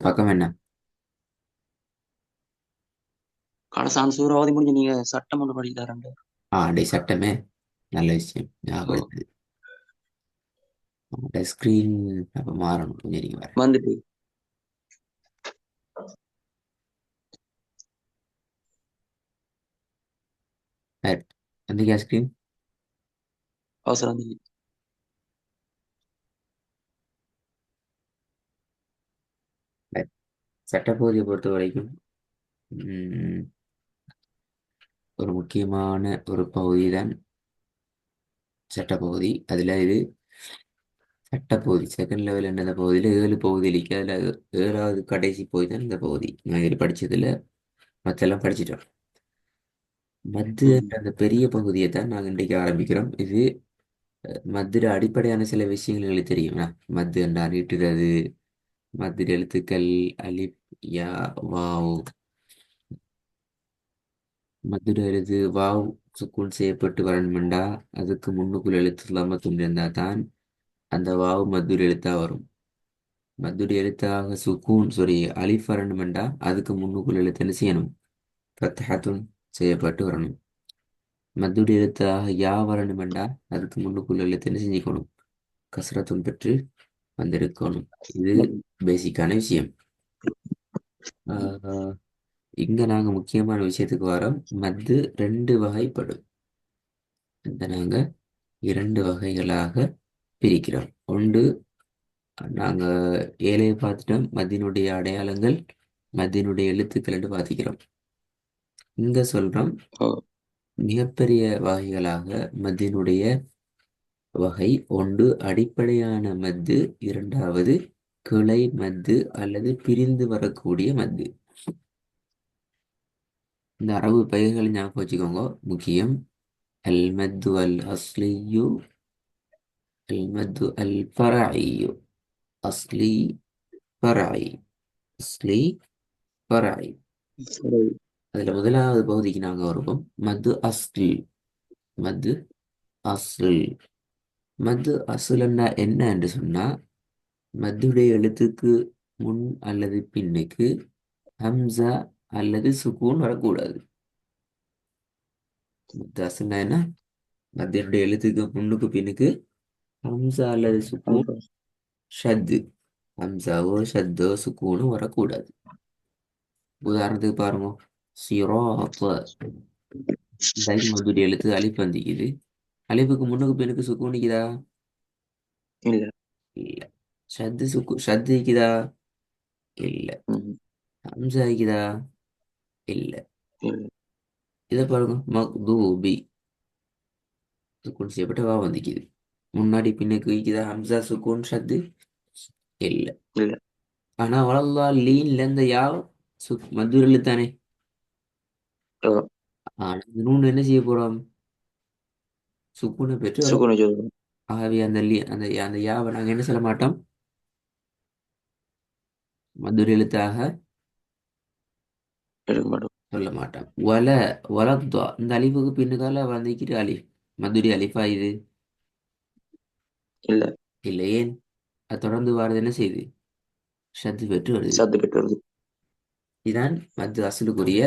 பக்கம் என்ன? கடைசான் சூறாவதி முடிஞ்சு நீங்க சட்டம் ஒன்று படிக்கிறாரு. டே சட்டமே நல்ல விஷயம் ஞாபகப்படுத்து. ஸ்க்ரீன் அப்போ மாறணும் கொஞ்சம் நீங்க வேற. வந்துட்டு அந்த ஸ்க்ரீன் அவசரம் இல்லை. சட்டப்பகுதியை பொறுத்த வரைக்கும் ம், ஒரு முக்கியமான ஒரு பகுதி தான் சட்டப்பகுதி. அதில் இது சட்டப்பகுதி செகண்ட் லெவல் என்ன பகுதியில் 7 பகுதி இருக்கு. அதில் 7வது கடைசி பகுதி தான் இந்த பகுதி. நான் இதில் படித்ததில் மற்றெல்லாம் படிச்சிட்டோம். மத்து ம். என்ற அந்த பெரிய பகுதியை தான் நாங்கள் இன்றைக்கு ஆரம்பிக்கிறோம். இது மத்திர அடிப்படையான சில விஷயங்கள் எங்களுக்கு தெரியுமா? மத்து என்றா நீட்டுறது, மத்திர எழுத்துக்கள் அலிப், யா, வாவ். மதுர எழுத்து வாவ் சுக்கூன் செய்யப்பட்டு வரணுமெண்டா அதுக்கு முன்னுக்குள்ள எழுத்து இல்லாம துண்டிருந்தா தான் அந்த வாவ் மதுர எழுத்தா வரும். மதுர எழுத்தாக சுக்கூன் சாரி அலிஃப் வரணுமெண்டா அதுக்கு முன்னுக்குள்ள எழுத்து என்ன செய்யணும்? ஃபத்ஹத்துன் செய்யப்பட்டு வரணும். மதுர எழுத்தாக யா வரணுமெண்டா அதுக்கு முன்னுக்குள்ள எழுத்து என்ன செஞ்சுக்கணும்? கஸ்ரத்துன் பெற்று வந்திருக்கணும். இது பேசிக்கான விஷயம். ஆஹ் இங்க நாங்க முக்கியமான விஷயத்துக்கு வரோம். மத்து 2 வகைப்படும். இந்த நாங்க 2 வகைகளாக பிரிக்கிறோம். ஒன்று, நாங்க ஏழையை பார்த்துட்டோம், மத்தியினுடைய அடையாளங்கள், மத்தியினுடைய எழுத்துக்கள் என்று பார்த்துக்கிறோம். இங்க சொல்றோம் ஓ, மிகப்பெரிய வகைகளாக மத்தியினுடைய வகை ஒன்று அடிப்படையான மத்து, இரண்டாவது கிளை மத்து அல்லது பிரிந்து வரக்கூடிய மத்து. இந்த அரபு பெயர்களை ஞாபகம் வச்சுக்கோங்க, முக்கியம். அல் மத்து அல் அஸ்லியு, அல் மத்து அல் ஃபரஇயு. அஸ்லி, ஃபரஇ. அஸ்லி, ஃபரஇ. சரி. அதுல முதலாவது பகுதிக்கு நாங்க வருவோம். மது அஸ்ல். மது அஸ்ல். மது அசுலன்னா என்ன என்று சொன்னா, மத்துடைய எழுத்துக்கு முன் அல்லது பின்னுக்கு ஹம்சா அல்லது சுக்கூன் வரக்கூடாது. மது அசுல்னா என்ன? மத்தியனுடைய எழுத்துக்கு முன்னுக்கு பின்னுக்கு ஹம்சா அல்லது சுக்கூன், அம்சம். ஷத்து. ஹம்சாவோ ஷத்தோ சுக்கூனும் வரக்கூடாது. உதாரணத்துக்கு பாருங்க, சிராத். இந்த மத்துடைய எழுத்து அலிஃப் வந்திக்குது. அலிஃபுக்கு முன்னுக்கு பின்னுக்கு சுக்கூன் நிக்குதா? இல்ல. இல்ல. ஷத்து இருக்குதா? இல்ல. ம். ஹம்சா இருக்குதா? இல்ல. இல்ல. இதை பாருங்க, மக்தூபி. சுக்கூன் செய்யப்பட்ட வா வந்திக்குது. முன்னாடி பின்னுக்கு இருக்குதா ஹம்சா சுக்கூன் ஷத்து? இல்ல. இல்ல. ஆனா வளல்லா லீன்ல இந்த யாவ் மதுரில் தானே. ஓ, ஆனா இந்த நூன் என்ன செய்ய போறோம்? சுக்கூனை பெற்று வர. சுகுண ஜோதி. ஆகவே அந்த அந்த அந்த யாவை நாங்க என்ன சொல்ல மாட்டோம்? மதுர எழுத்தாக எடுக்க மாட்டோம். சொல்ல மாட்டோம். வலத்வா இந்த அலிஃபுக்கு பின்னுக்கால வந்திக்கிட்டு அலிஃப் மதுரி அலிஃபா இது? இல்ல. இல்லை. ஏன்? அது தொடர்ந்து வாரது என்ன செய்யுது? ஷத்து பெற்று வருது. சத்து பெற்று வருது. இதான் மத்து அசலுக்குரிய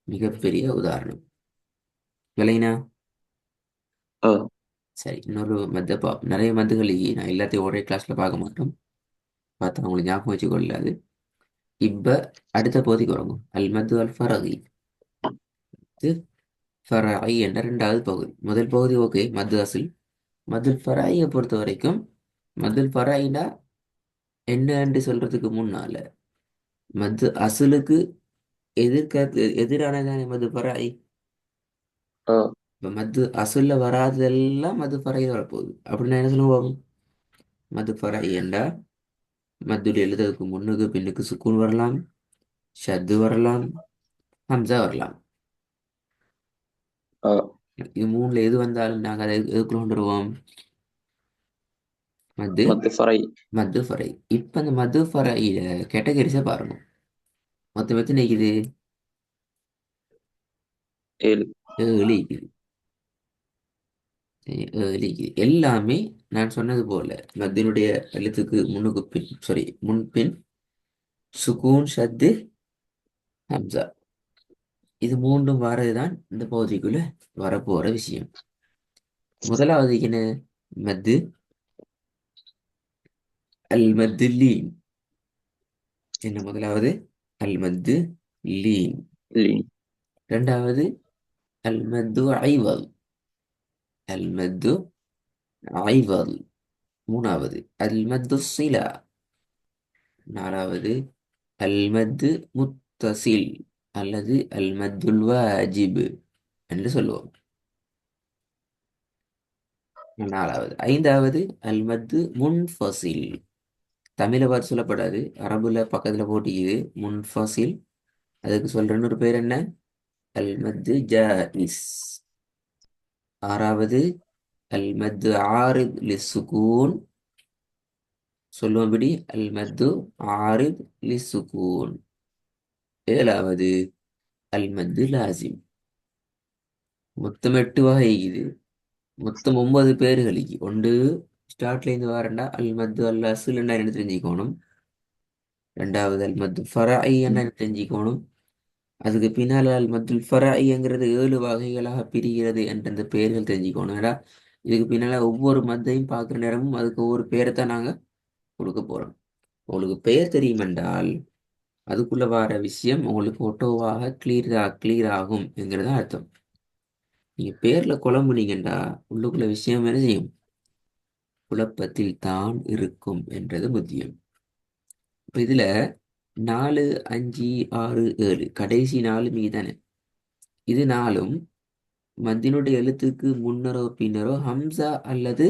மிகப்பெரிய உதாரணம். விளையினா? ஓ. சரி, இன்னொரு மத்த நிறைய மத்துகள் நான் எல்லாத்தையும் ஒரே கிளாஸ்ல பார்க்க மாட்டோம். பார்த்தா உங்களுக்கு ஞாபகம் வச்சு கொள்ளாது. இப்ப அடுத்த பகுதிக்கு வரணும். அல் மத்து அல் ஃபரகி. இது ஃபரஐ என்ற 2வது பகுதி. முதல் பகுதி ஓகே, மத்து அசில். மதுல் ஃபராயை பொறுத்த வரைக்கும் மதுல் ஃபராயினா என்ன என்று சொல்றதுக்கு முன்னால மது அசலுக்கு எதிரானதானே மது ஃபராய். ஓ. இப்போ மது அசல்ல வராததெல்லாம் மது ஃபராயில் வரப்போகுது. அப்படின்னா என்ன சொல்லுவோம்? மது ஃபராய் என்றா மத்துடைய எழுதுறதுக்கு முன்னுக்கு பின்னுக்கு சுக்கூன் வரலாம், ஷத்து வரலாம், ஹம்சா வரலாம். ஓ. இது மூணுல எது வந்தாலும் நாங்கள் அதை எதுக்குள்ள கொண்டு வருவோம்? மது மத்து ஃபரை. மது ஃபரை. இப்போ அந்த மது ஃபரையில கேட்டகரிஸை பாருங்க. மொத்தம் எத்தனை இருக்குது? 7. 7 இருக்குது. எல்லாமே நான் சொன்னது போல மத்தினுடைய எழுத்துக்கு முன்னுக்கு பின் சாரி முன்பின் சுகூன் ஷத்து ஹம்சா. இது மூன்றும் வாரதுதான் இந்த பகுதிக்குள்ள வரப்போற விஷயம். முதலாவது என்ன? மத்து. அல் மத்து லீன். என்ன முதலாவது? அல் மத்து லீன். லீன். இரண்டாவது அல் மத்து ஐவல். அல் மத்து ஐவல். மூணாவது அல் மத்து சிலா. நாலாவது அல் மத்து முத்தசில் அல்லது அல் மத்துல் வாஜிப் என்று சொல்லுவோம். நாலாவது. ஐந்தாவது அல் மத்து முன்ஃபசில். தமிழ பார்த்து சொல்லப்படாது, அரபுல பக்கத்துல போட்டிக்குது முன்ஃபசில். அதுக்கு சொல்ற இன்னொரு பேர் என்ன? அல் மத்து ஜாயிஸ். ஆறாவது அல் மத்து ஆரித் லிஸ்ஸுகூன். சொல்லுவோம்படி அல் மத்து ஆரித் லிஸ்ஸுகூன். ஏழாவது அல் மத்து லாசிம். மொத்தம் 8 வகை இது. மொத்தம் 9 பேர்களுக்கு ஒன்று. ஸ்டார்ட்ல இருந்து வரண்டா அல் மத்து அல் அசுல் என்ன தெரிஞ்சுக்கணும். ரெண்டாவது அல் மத்து ஃபரஐ என்ன தெரிஞ்சுக்கணும். அதுக்கு பின்னால் அல் மத்துல் ஃபரஐங்கிறது 7 வகைகளாக பிரிகிறது என்ற அந்த பெயர்கள் தெரிஞ்சுக்கணும். ஏடா இதுக்கு பின்னால ஒவ்வொரு மத்தையும் பார்க்குற நேரமும் அதுக்கு ஒவ்வொரு பேரை தான் நாங்கள் கொடுக்க போறோம். உங்களுக்கு பெயர் தெரியும் என்றால் அதுக்குள்ள வர விஷயம் உங்களுக்கு ஒட்டோவாக கிளியர் ஆகும் என்கிறதா அர்த்தம். நீங்க பேர்ல குழம்புனீங்கண்டா உள்ளுக்குள்ள விஷயம் என்ன செய்யும்? குழப்பத்தில் தான் இருக்கும் என்றது முக்கியம். இப்ப இதுல 4, 5, 6, 7 கடைசி 4 மீதானே. இது நாளும் மத்தினுடைய எழுத்துக்கு முன்னரோ பின்னரோ ஹம்சா அல்லது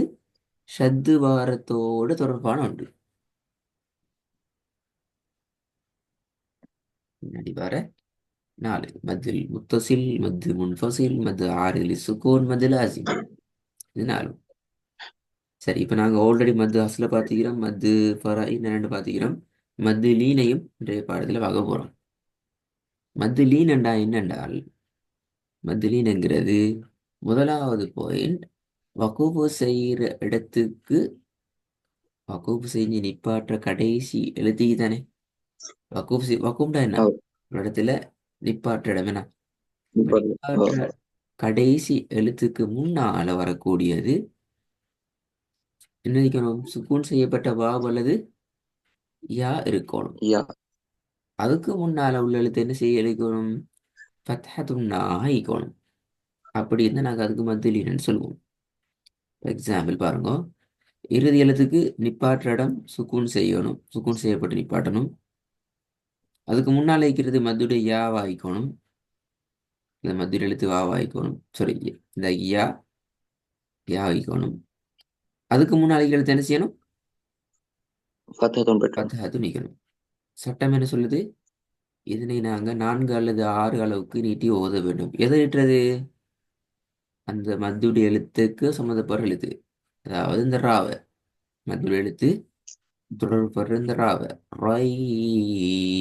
ஷத்து வாரத்தோடு தொடர்பான ஒன்று. முன்னாடி வர 4 மத்தில் முத்தசில், மத்து முன்ஃபசில், மத்து ஆறில் சுக்கூன், மது லாசிம். இது 4. சரி, இப்ப நாங்க ஆல்ரெடி மத்து அஸ்ல பார்த்துக்கிறோம், மத்து ஃபரா என்னென்னு பார்த்துக்கிறோம். மத்து லீனையும் இன்றைய பாடத்துல பார்க்க போறோம். மத்து லீன் என்றா என்னென்றால், மத்து லீன்ங்கிறது முதலாவது பாயிண்ட் வகுப்பு செய்கிற இடத்துக்கு வகுப்பு செஞ்சு நிப்பாட்டுற கடைசி எழுத்துக்கு தானே. வகுப்புண்டா என்ன? ஓ. ஒரு இடத்துல நிப்பாட்டுற இடம் என்ன? இப்ப முப்பது. ஓ. நிப்பாட்டுற கடைசி எழுத்துக்கு முன்னால வரக்கூடியது என்ன இருக்கணும்? சுக்கூன் செய்யப்பட்ட வாவ் அல்லது யா இருக்கணும். யா. அதுக்கு முன்னால உள்ள எழுத்து என்ன செய்ய இருக்கணும்? ஃபத்ஹத்துன்னாக இருக்கணும். அப்படி இருந்தால் நாங்கள் அதுக்கு மத்தியிலின்னு சொல்லுவோம். எக்ஸாம்பிள் பாருங்க. இறுதி எழுத்துக்கு நிப்பாட்டுற இடம் சுக்கூன் செய்யணும், சுக்கூன் செய்யப்பட்டு நிப்பாட்டணும். அதுக்கு முன்னால் இருக்கிறது மத்துடைய யா வாய்க்கணும். இந்த மத்திய எழுத்து வா வாய்க்கணும். சாரி, இந்த யா வாய்க்கணும். அதுக்கு முன்னால் இருக்கிற எழுத்து என்ன செய்யணும்? ஃபத்தஹத்துன் பெற்றோம். ஃபத்ஹத்து நீக்கணும். சட்டம் என்ன சொல்லுது? இதனை நாங்கள் 4 அல்லது 6 அளவுக்கு நீட்டி ஓத வேண்டும். எதை நீட்டுறது? அந்த மத்துடைய எழுத்துக்கு சம்மந்தப்படுற எழுத்து, அதாவது இந்த ராவை. மத்துடைய எழுத்து தொடர்படுற இந்த ராவை ரைஷ்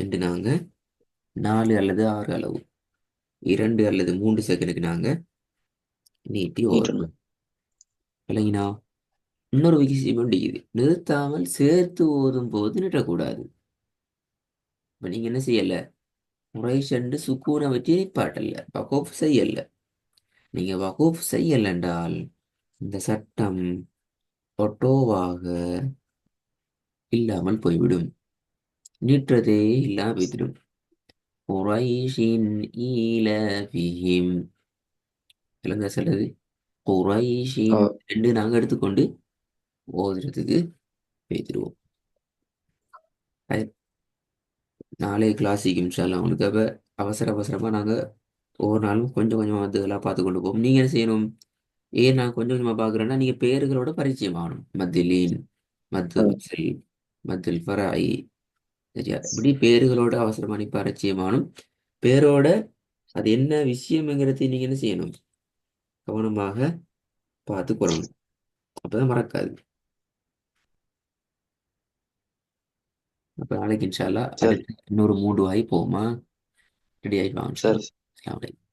என்று நாங்கள் 4 அல்லது 6 அளவு 2 அல்லது 3 செகண்டுக்கு நாங்கள் நீட்டி நீட்டணும். ஓதணும். இல்லைங்கண்ணா, இன்னொரு விஷயம் வேண்டியது, நிறுத்தாமல் சேர்த்து ஓதும் போது நிறுத்தக்கூடாது. இப்போ நீங்க என்ன செய்யல? முறைஷண்டு சுக்கூனை வச்சு நிப்பாட்டல, வகூஃப் செய்யல. நீங்க வகூஃப் செய்யல என்றால் இந்த சட்டம் ஒட்டோவாக இல்லாமல் போய்விடும். நீற்றதே இல்லாமல் போய்விடும். குறைஷின் ஈலஃபிஹிம். விளங்க சொல்றது? ஓ. குறைஷின் என்று நாங்கள் எடுத்துக்கொண்டு ஓதுறதுக்கு பேசிடுவோம். நாளைய கிளாஸுக்கு இன்ஷால்லா உங்களுக்கு அப்போ அவசரமாக நாங்கள் ஒவ்வொரு நாளும் கொஞ்சம் கொஞ்சமாக வந்து இதெல்லாம் பார்த்து கொண்டு போவோம். நீங்கள் என்ன செய்யணும்? ஏன் நான் கொஞ்சம் கொஞ்சமாக பார்க்குறேன்னா, நீங்கள் பேர்களோட பரிச்சயம் ஆகணும். மத்திலீன், மத்து ஓ. அசல், மத்தில் ஃபராய். சரியா? இப்படி பேர்களோட அவசரமாக நீ பரிச்சயம் ஆகணும். பேரோட அது என்ன விஷயம்ங்கிறதை நீங்கள் என்ன செய்யணும்? கவனமாக பார்த்து கொள்ளணும். அப்பதான் மறக்காது. அப்போ நாளைக்கு இன்ஷால்லா சரி. அடுத்து இன்னொரு 3 வாய் போமா. ரெடி ஆகிடுவாங்க இன்ஷால்லா. சரி. அஸ்ஸலாமு அலைக்கும்.